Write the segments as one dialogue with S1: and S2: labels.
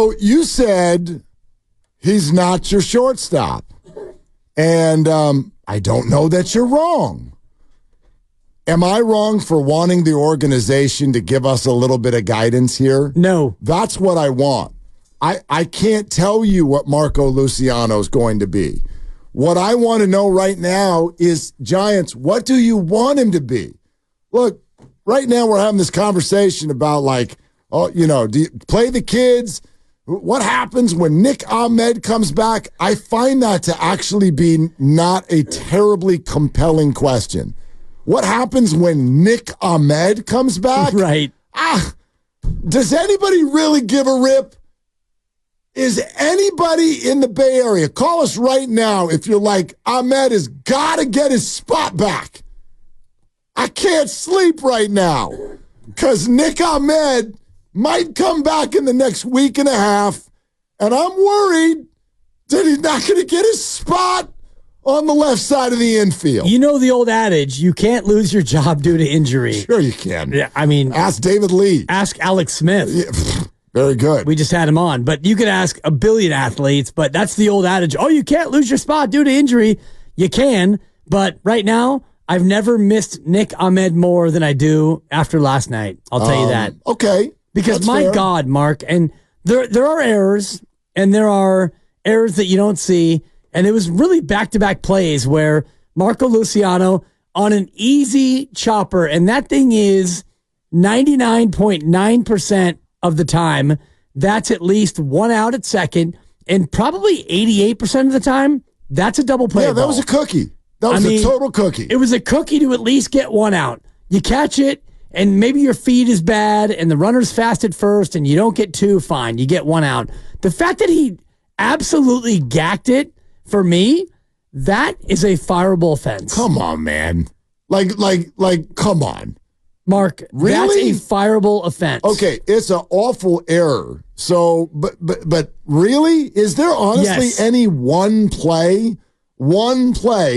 S1: So you said he's not your shortstop. And I don't know that you're wrong. Am I wrong for wanting the organization to give us a little bit of guidance here?
S2: No.
S1: That's what I want. I can't tell you what Marco Luciano is going to be. What I want to know right now is, Giants, what do you want him to be? Look, right now we're having this conversation about, like, do you play the kids? What happens when Nick Ahmed comes back? I find that to actually be not a terribly compelling question. What happens when Nick Ahmed comes back?
S2: Right.
S1: Does anybody really give a rip? Is anybody in the Bay Area? Call us right now if you're like, Ahmed has got to get his spot back. I can't sleep right now because Nick Ahmed might come back in the next week and a half, and I'm worried that he's not going to get his spot on the left side of the infield.
S2: You know the old adage, you can't lose your job due to injury.
S1: Sure you can.
S2: Yeah, I mean,
S1: ask David Lee.
S2: Ask Alex Smith.
S1: Yeah, very good.
S2: We just had him on. But you could ask a billion athletes, but that's the old adage. Oh, you can't lose your spot due to injury. You can, but right now, I've never missed Nick Ahmed more than I do after last night. I'll tell you that.
S1: Okay.
S2: Because
S1: that's
S2: my
S1: fair.
S2: God, Mark, and there are errors, and there are errors that you don't see, and it was really back-to-back plays where Marco Luciano on an easy chopper, and that thing is 99.9% of the time, that's at least one out at second, and probably 88% of the time, that's a double play ball.
S1: That was a cookie. That was a total cookie.
S2: It was a cookie to at least get one out. You catch it, and maybe your feed is bad, and the runner's fast at first, and you don't get two, fine, you get one out. The fact that he absolutely gacked it, for me, that is a fireable offense.
S1: Come on, man. Like, come on.
S2: Mark,
S1: really?
S2: That's a fireable offense.
S1: Okay, it's an awful error. So, but really? Is there honestly any one play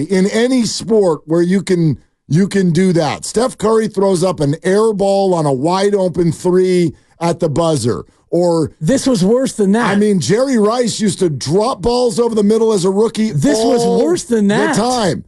S1: in any sport where you can do that? Steph Curry throws up an air ball on a wide open three at the buzzer. Or
S2: this was worse than that.
S1: I mean, Jerry Rice used to drop balls over the middle as a rookie.
S2: This was worse than that.
S1: The time.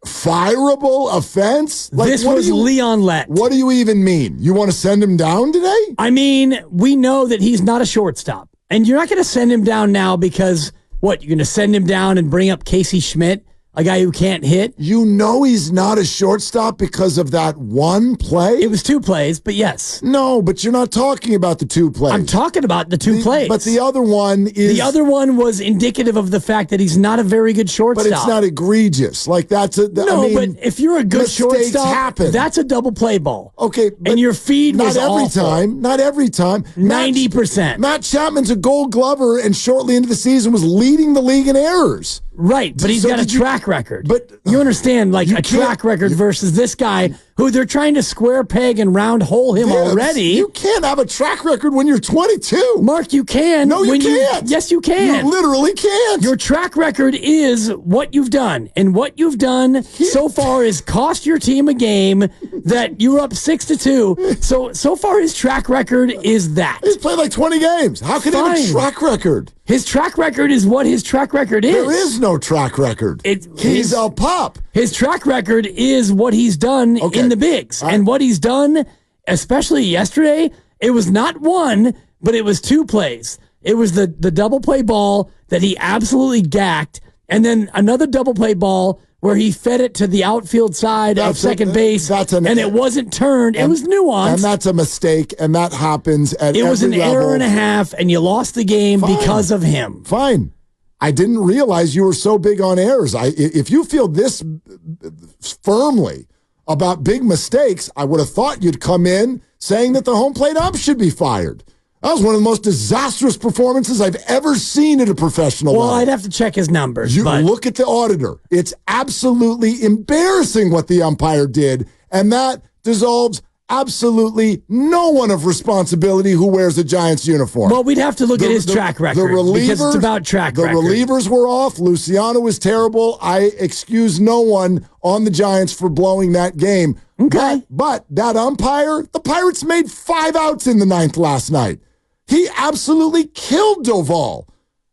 S1: Fireable offense?
S2: Like, this was Leon Lett.
S1: What do you even mean? You want to send him down today?
S2: I mean, we know that he's not a shortstop. And you're not going to send him down now because, what, you're going to send him down and bring up Casey Schmidt, a guy who can't hit?
S1: You know he's not a shortstop because of that one play?
S2: It was two plays, but yes.
S1: No, but you're not talking about the two plays.
S2: I'm talking about the two plays.
S1: But the other one is...
S2: The other one was indicative of the fact that he's not a very good shortstop.
S1: But it's not egregious. Like, that's a...
S2: No, I mean, but if you're a good shortstop,
S1: happen.
S2: That's a double play ball.
S1: Okay,
S2: and your feed was awful.
S1: Not every time.
S2: 90%.
S1: Matt Chapman's a Gold Glover, and shortly into the season was leading the league in errors.
S2: Right, but he's got a track record.
S1: But
S2: you understand, like a track record versus this guy who they're trying to square peg and round hole him already.
S1: You can't have a track record when you're 22.
S2: Mark, you can.
S1: No, you can't.
S2: Yes, you can.
S1: You literally can't.
S2: Your track record is what you've done. And what you've done so far is cost your team a game that you were up 6-2. So far his track record is that.
S1: He's played like 20 games. How can he have a track record?
S2: His track record is what his track record is.
S1: There is no track record. He's a pup.
S2: His track record is what he's done in the bigs. And what he's done, especially yesterday, it was not one, but it was two plays. It was the double play ball that he absolutely gacked, and then another double play ball where he fed it to the outfield side of second base, and it wasn't turned. It was nuanced.
S1: And that's a mistake, and that happens at every level.
S2: It was an error and a half, and you lost the game because of him.
S1: Fine. I didn't realize you were so big on errors. If you feel this firmly about big mistakes, I would have thought you'd come in saying that the home plate ump should be fired. That was one of the most disastrous performances I've ever seen at a professional level.
S2: Well, I'd have to check his numbers.
S1: You look at the auditor. It's absolutely embarrassing what the umpire did, and that dissolves absolutely no one of responsibility who wears a Giants uniform.
S2: Well, we'd have to look at his track record because it's about track record.
S1: The relievers were off. Luciano was terrible. I excuse no one on the Giants for blowing that game.
S2: Okay.
S1: But that umpire, the Pirates made 5 outs in the 9th last night. He absolutely killed Doval.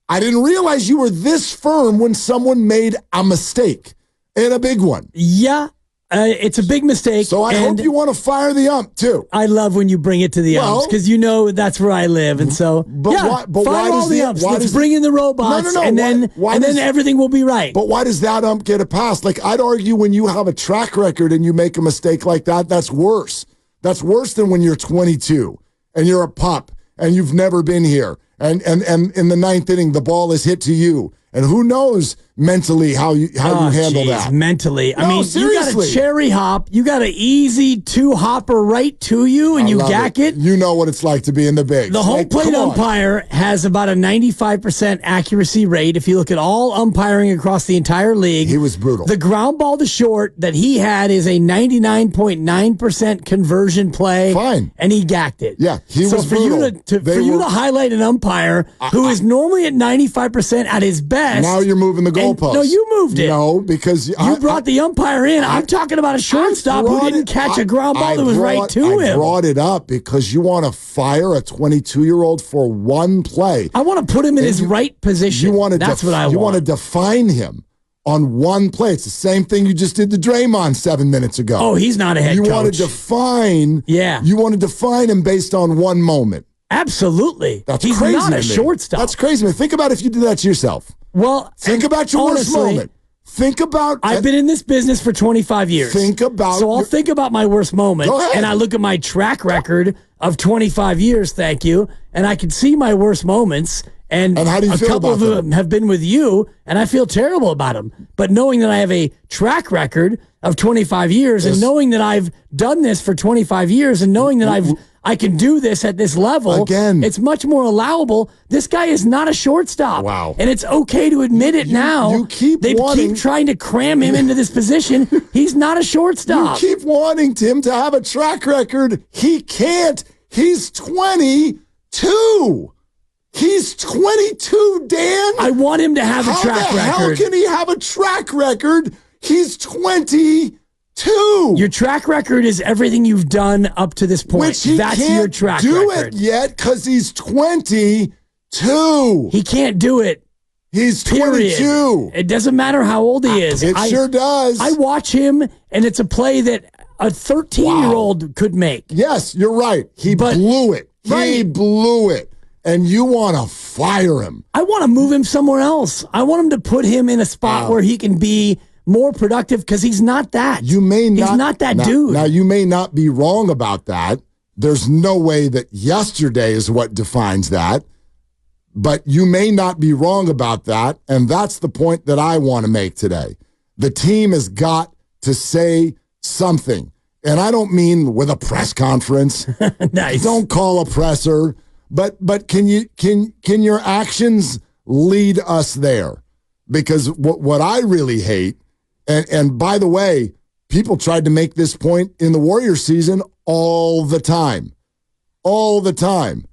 S1: I didn't realize you were this firm when someone made a mistake, and a big one.
S2: Yeah. It's a big mistake.
S1: So I hope you want to fire the ump, too.
S2: I love when you bring it to the umps because you know that's where I live. And so, fire all the umps. Let's bring in the robots, and then everything will be right.
S1: But why does that ump get a pass? Like, I'd argue when you have a track record and you make a mistake like that, that's worse. That's worse than when you're 22 and you're a pup and you've never been here. And in the ninth inning, the ball is hit to you. And who knows mentally how you handle that.
S2: Mentally.
S1: I mean, seriously.
S2: You got a cherry hop. You got an easy two-hopper right to you, and you gack it.
S1: You know what it's like to be in the bigs.
S2: The home plate umpire has about a 95% accuracy rate. If you look at all umpiring across the entire league.
S1: He was brutal.
S2: The ground ball to short that he had is a 99.9% conversion play.
S1: Fine.
S2: And he gacked it.
S1: Yeah, he was brutal.
S2: For you to highlight an umpire who is normally at 95% at his best.
S1: Now you're moving the goalpost.
S2: No, you moved it.
S1: No, because
S2: you brought the umpire in. I'm talking about a shortstop who didn't catch a ground ball that was right to him.
S1: I brought it up because you want to fire a 22-year-old for one play.
S2: I want to put him in his right position. That's what I want.
S1: You want to define him on one play. It's the same thing you just did to Draymond 7 minutes ago.
S2: Oh, he's not a head coach.
S1: You want to define. Yeah. You want to define him based on one moment.
S2: Absolutely.
S1: He's crazy.
S2: Not a shortstop.
S1: That's crazy. Man. Think about if you did that to yourself.
S2: Well,
S1: think about your worst moment. Think about.
S2: I've been in this business for 25 years. I'll think about my worst moment.
S1: Go ahead.
S2: And I look at my track record of 25 years. Thank you. And I can see my worst moments. And
S1: how do you feel
S2: couple
S1: about
S2: of them have been with you, and I feel terrible about them. But knowing that I have a track record of 25 years, and knowing that I've done this for 25 years, and knowing that I can do this at this level,
S1: again,
S2: it's much more allowable. This guy is not a shortstop.
S1: Wow.
S2: And it's okay to admit it now. They keep trying to cram him into this position. He's not a shortstop.
S1: You keep wanting him to have a track record. He can't. He's 22. He's 22, Dan.
S2: I want him to have a track record.
S1: How can he have a track record? He's 22.
S2: Your track record is everything you've done up to this point.
S1: Which he
S2: That's
S1: can't
S2: your track
S1: do
S2: record.
S1: it yet because he's 22.
S2: He can't do it.
S1: He's
S2: period.
S1: 22.
S2: It doesn't matter how old he is.
S1: It sure does.
S2: I watch him, and it's a play that a 13-year-old could make.
S1: Yes, you're right. He blew it. He blew it. And you want to fire him.
S2: I want to move him somewhere else. I want him to put him in a spot where he can be more productive because he's not that.
S1: He's not that
S2: dude.
S1: Now, you may not be wrong about that. There's no way that yesterday is what defines that. But you may not be wrong about that. And that's the point that I want to make today. The team has got to say something. And I don't mean with a press conference.
S2: Nice.
S1: Don't call a presser. But can your actions lead us there? Because what I really hate, and by the way, people tried to make this point in the Warriors season all the time. All the time.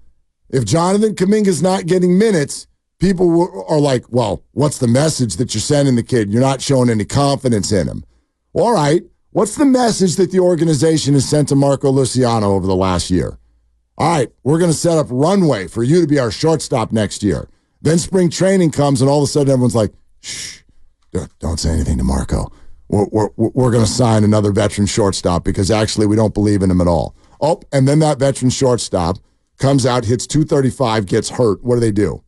S1: If Jonathan Kuminga's not getting minutes, people are like, well, what's the message that you're sending the kid? You're not showing any confidence in him. All right, what's the message that the organization has sent to Marco Luciano over the last year? All right, we're going to set up runway for you to be our shortstop next year. Then spring training comes, and all of a sudden everyone's like, shh, don't say anything to Marco. We're going to sign another veteran shortstop because actually we don't believe in him at all. Oh, and then that veteran shortstop comes out, hits 235, gets hurt. What do?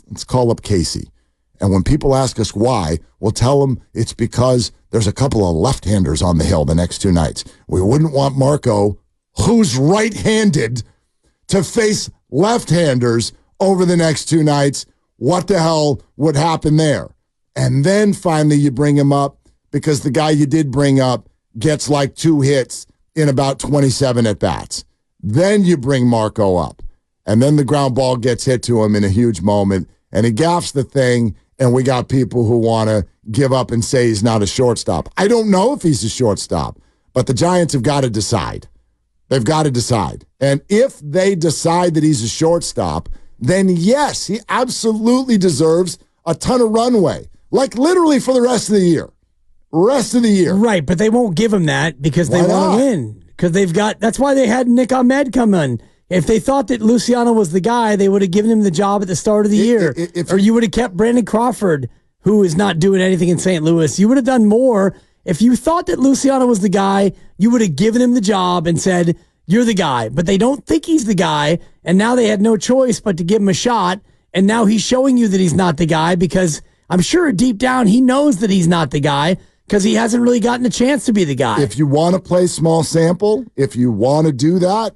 S1: Let's call up Casey. And when people ask us why, we'll tell them it's because there's a couple of left-handers on the hill the next two nights. We wouldn't want Marco, who's right-handed, to face left-handers over the next two nights. What the hell would happen there? And then finally you bring him up because the guy you did bring up gets like 2 hits in about 27 at-bats. Then you bring Marco up. And then the ground ball gets hit to him in a huge moment, and he gaffes the thing, and we got people who want to give up and say he's not a shortstop. I don't know if he's a shortstop, but the Giants have got to decide. They've got to decide. And if they decide that he's a shortstop, then yes, he absolutely deserves a ton of runway, like literally for the rest of the year. Rest of the year.
S2: Right, but they won't give him that because they want to win. Because that's why they had Nick Ahmed come in. If they thought that Luciano was the guy, they would have given him the job at the start of the year. Or you would have kept Brandon Crawford, who is not doing anything in St. Louis. You would have done more. If you thought that Luciano was the guy, you would have given him the job and said, you're the guy. But they don't think he's the guy, and now they had no choice but to give him a shot, and now he's showing you that he's not the guy because I'm sure deep down he knows that he's not the guy because he hasn't really gotten a chance to be the guy.
S1: If you want to play small sample, if you want to do that,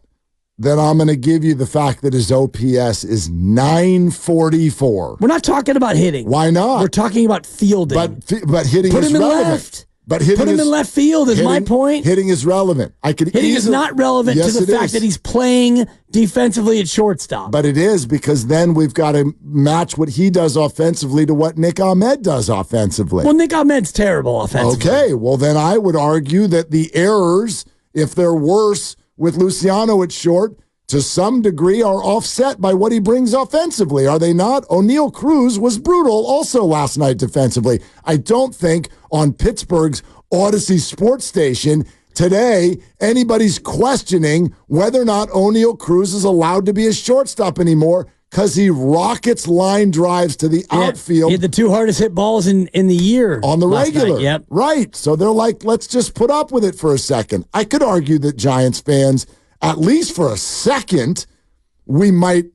S1: then I'm going to give you the fact that his OPS is 944.
S2: We're not talking about hitting.
S1: Why not?
S2: We're talking about fielding.
S1: But hitting is relevant.
S2: Left.
S1: But put
S2: him in left field is my point.
S1: Hitting is relevant.
S2: Hitting is not relevant to the fact that he's playing defensively at shortstop.
S1: But it is, because then we've got to match what he does offensively to what Nick Ahmed does offensively.
S2: Well, Nick Ahmed's terrible offensively.
S1: Okay, well then I would argue that the errors, if they're worse with Luciano at short, to some degree are offset by what he brings offensively, are they not? O'Neal Cruz was brutal also last night defensively. I don't think on Pittsburgh's Odyssey sports station today anybody's questioning whether or not O'Neal Cruz is allowed to be a shortstop anymore because he rockets line drives to the outfield.
S2: He had the two hardest hit balls in the year.
S1: On the regular.
S2: Night. Yep.
S1: Right. So they're like, let's just put up with it for a second. I could argue that Giants fans, at least for a second, we might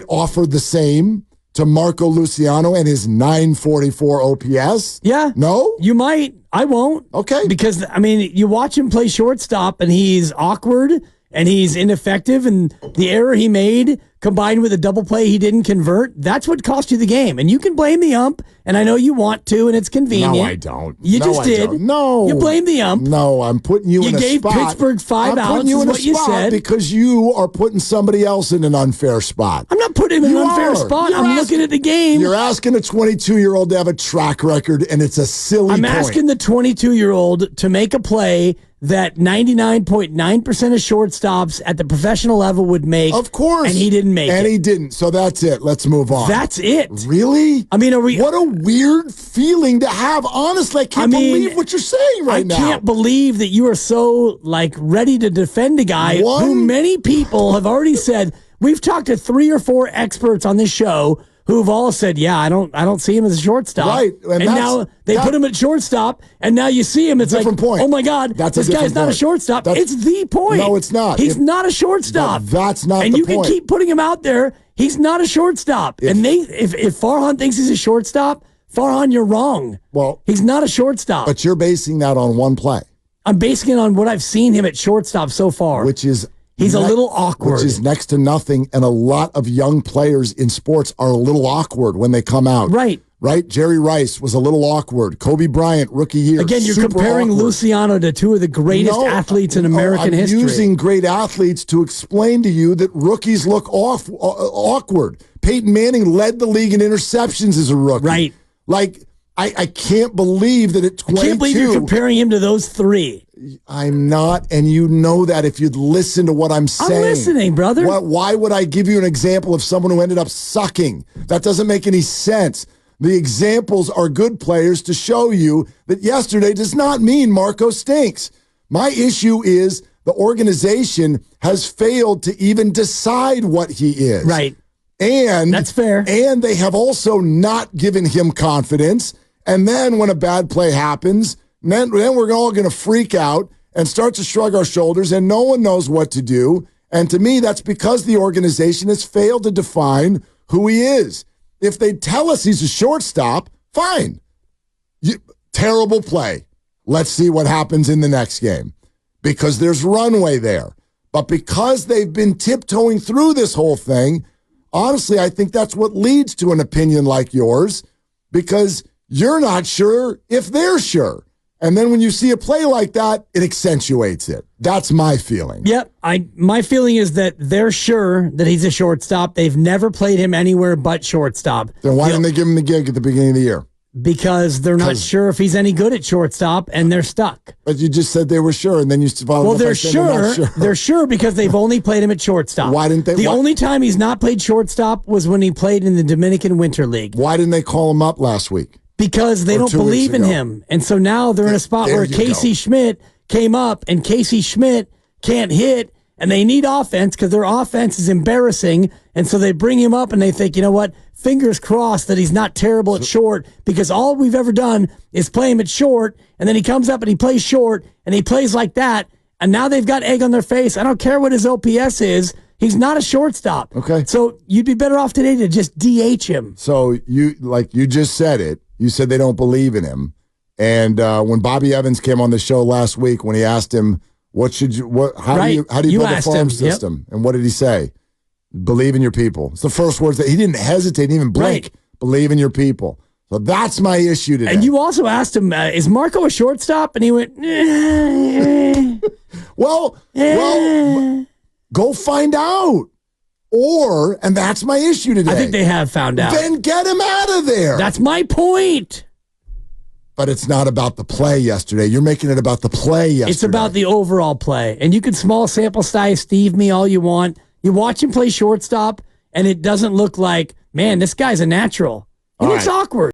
S1: offer the same to Marco Luciano and his 944 OPS.
S2: Yeah.
S1: No?
S2: You might. I won't.
S1: Okay.
S2: Because, I mean, you watch him play shortstop, and he's awkward, and he's ineffective, and the error he made combined with a double play he didn't convert, that's what cost you the game. And you can blame the ump, and I know you want to, and it's convenient.
S1: No, I don't.
S2: You just did.
S1: Don't. No.
S2: You blame the ump.
S1: No, I'm putting you in a spot.
S2: You gave Pittsburgh 5 outs, is what you said.
S1: Because you are putting somebody else in an unfair spot.
S2: I'm not putting him in an unfair spot. I'm looking at the game.
S1: You're asking a 22-year-old to have a track record, and it's a silly point.
S2: I'm asking the 22-year-old to make a play that 99.9% of shortstops at the professional level would make.
S1: Of course.
S2: And he didn't make it.
S1: And he didn't. So that's it. Let's move on.
S2: That's it.
S1: Really?
S2: I mean,
S1: what a weird feeling to have. Honestly, I can't believe what you're saying right now.
S2: I can't believe that you are so, ready to defend a guy who many people have already said. We've talked to 3 or 4 experts on this show who've all said, yeah, I don't see him as a shortstop.
S1: Right.
S2: And now they put him at shortstop, and now you see him, it's like,
S1: point.
S2: oh my God, this guy's not a shortstop. It's the point.
S1: No, it's not.
S2: He's not a shortstop.
S1: That's not the point.
S2: And you can keep putting him out there. He's not a shortstop. And if Farhan thinks he's a shortstop, Farhan, you're wrong.
S1: Well,
S2: he's not a shortstop.
S1: But you're basing that on one play.
S2: I'm basing it on what I've seen him at shortstop so far.
S1: Which is...
S2: He's a little awkward.
S1: Which is next to nothing, and a lot of young players in sports are a little awkward when they come out.
S2: Right.
S1: Jerry Rice was a little awkward. Kobe Bryant, rookie year.
S2: Again, you're comparing
S1: awkward.
S2: Luciano to 2 of the greatest athletes in American history.
S1: I'm using great athletes to explain to you that rookies look awkward. Peyton Manning led the league in interceptions as a rookie.
S2: Right.
S1: I can't believe that at 22...
S2: I can't believe you're comparing him to those 3.
S1: I'm not, and you know that if you'd listen to what I'm saying.
S2: I'm listening, brother.
S1: Why would I give you an example of someone who ended up sucking? That doesn't make any sense. The examples are good players to show you that yesterday does not mean Marco stinks. My issue is the organization has failed to even decide what he is.
S2: Right.
S1: And
S2: that's fair.
S1: And they have also not given him confidence. And then when a bad play happens, then we're all going to freak out and start to shrug our shoulders, and no one knows what to do. And to me, that's because the organization has failed to define who he is. If they tell us he's a shortstop, fine. Terrible play. Let's see what happens in the next game, because there's runway there. But because they've been tiptoeing through this whole thing, honestly, I think that's what leads to an opinion like yours, because you're not sure if they're sure. And then when you see a play like that, it accentuates it. That's my feeling.
S2: Yep. My feeling is that they're sure that he's a shortstop. They've never played him anywhere but shortstop.
S1: Then why didn't they give him the gig at the beginning of the year?
S2: Because they're not sure if he's any good at shortstop, and they're stuck.
S1: But you just said they were sure, and then you followed
S2: up by saying they're not sure. They're sure because they've only played him at shortstop.
S1: Why didn't they?
S2: The only time he's not played shortstop was when he played in the Dominican Winter League.
S1: Why didn't they call him up last week?
S2: Because they don't believe in him. And so now they're in a spot where Casey Schmidt came up, and Casey Schmidt can't hit, and they need offense because their offense is embarrassing. And so they bring him up and they think, you know what? Fingers crossed that he's not terrible at short, because all we've ever done is play him at short. And then he comes up and he plays short and he plays like that. And now they've got egg on their face. I don't care what his OPS is. He's not a shortstop.
S1: Okay.
S2: So you'd be better off today to just DH him.
S1: So you just said it. You said they don't believe in him. And when Bobby Evans came on the show last week, when he asked him, how do you build a farm system? Yep. And what did he say? Believe in your people. It's the first words that he didn't hesitate, didn't even blink. Right. Believe in your people. So that's my issue today.
S2: And you also asked him, is Marco a shortstop? And he went,
S1: well, go find out. And that's my issue today.
S2: I think they have found out.
S1: Then get him out of there.
S2: That's my point.
S1: But it's not about the play yesterday. You're making it about the play yesterday.
S2: It's about the overall play. And you can small sample size Steve me all you want. You watch him play shortstop, and it doesn't look like, man, this guy's a natural. He looks awkward.